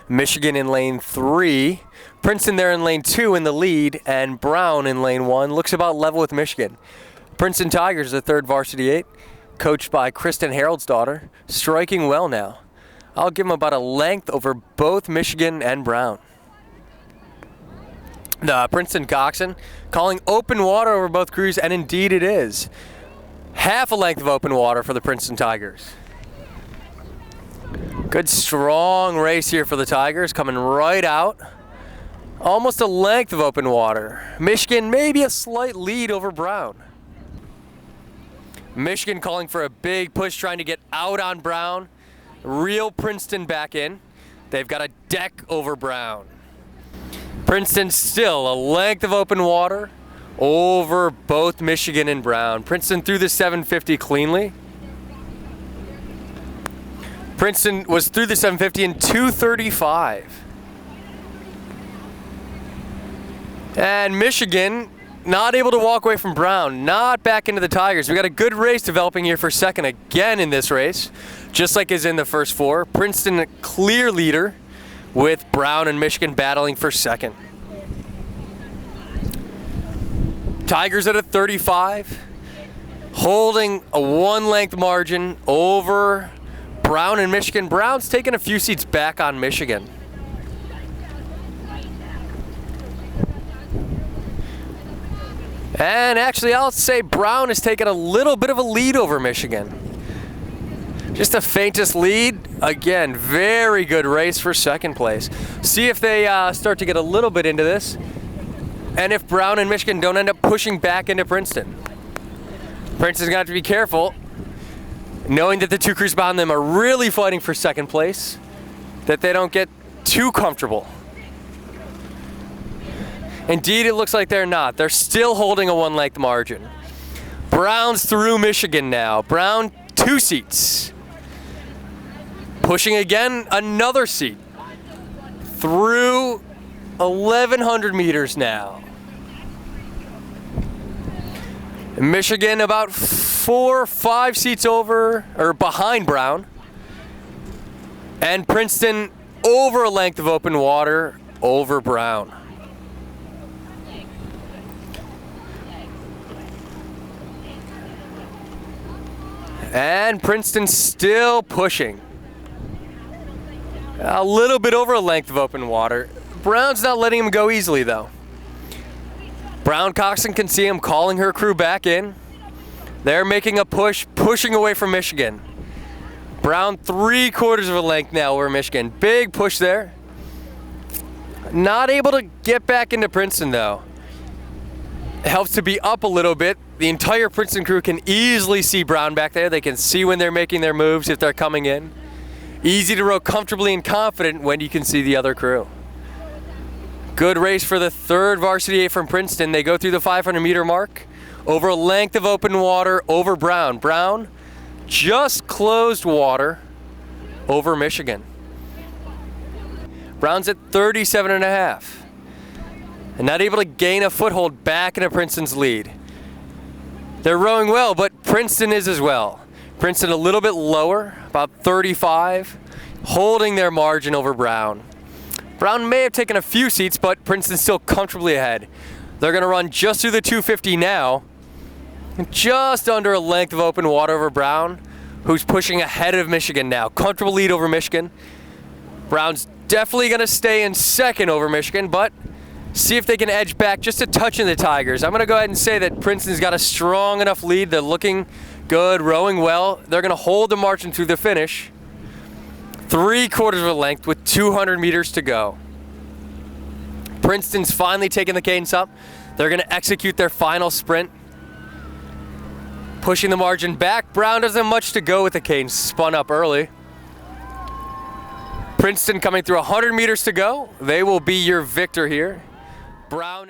Michigan in lane 3. Princeton there in lane 2 in the lead, and Brown in lane 1 looks about level with Michigan. Princeton Tigers, the third varsity 8, coached by Kristen Harold's-daughter, striking well now. I'll give them about a length over both Michigan and Brown. The Princeton Coxswain calling open water over both crews, and indeed it is. Half a length of open water for the Princeton Tigers. Good strong race here for the Tigers, coming right out. Almost a length of open water. Michigan maybe a slight lead over Brown. Michigan calling for a big push, trying to get out on Brown. Real Princeton back in. They've got a deck over Brown. Princeton still a length of open water over both Michigan and Brown. Princeton through the 750 cleanly. Princeton was through the 750 in 2:35. And Michigan not able to walk away from Brown, not back into the Tigers. We got a good race developing here for second again in this race, just like is in the first 4. Princeton a clear leader with Brown and Michigan battling for second. Tigers at a 35, holding a 1-length margin over Brown and Michigan. Brown's taking a few seats back on Michigan. And actually, I'll say Brown has taken a little bit of a lead over Michigan. Just the faintest lead. Again, very good race for second place. See if they start to get a little bit into this, and if Brown and Michigan don't end up pushing back into Princeton. Princeton's got to be careful, knowing that the two crews behind them are really fighting for second place, that they don't get too comfortable. Indeed, it looks like they're not. They're still holding a 1-length margin. Brown's through Michigan now. Brown 2 seats. Pushing again, another seat. Through 1,100 meters now. Michigan about 4 or 5 seats over, or behind Brown. And Princeton over a length of open water over Brown. And Princeton still pushing. A little bit over a length of open water. Brown's not letting him go easily, though. Brown Coxswain can see him calling her crew back in. They're making a push, pushing away from Michigan. Brown 3/4 of a length now over Michigan. Big push there. Not able to get back into Princeton, though. It helps to be up a little bit. The entire Princeton crew can easily see Brown back there. They can see when they're making their moves, if they're coming in. Easy to row comfortably and confident when you can see the other crew. Good race for the third varsity 8 from Princeton. They go through the 500-meter mark. Over a length of open water over Brown. Brown just closed water over Michigan. Brown's at 37.5. And not able to gain a foothold back into Princeton's lead. They're rowing well, but Princeton is as well. Princeton a little bit lower, about 35, holding their margin over Brown. Brown may have taken a few seats, but Princeton's still comfortably ahead. They're going to run just through the 250 now, just under a length of open water over Brown, who's pushing ahead of Michigan now. Comfortable lead over Michigan. Brown's definitely going to stay in second over Michigan, but see if they can edge back just a touch in the Tigers. I'm going to go ahead and say that Princeton's got a strong enough lead. They're looking good, rowing well. They're going to hold the margin through the finish. 3/4 of a length with 200 meters to go. Princeton's finally taking the cadence up. They're going to execute their final sprint. Pushing the margin back. Brown doesn't have much to go with the cadence. Spun up early. Princeton coming through 100 meters to go. They will be your victor here. Brown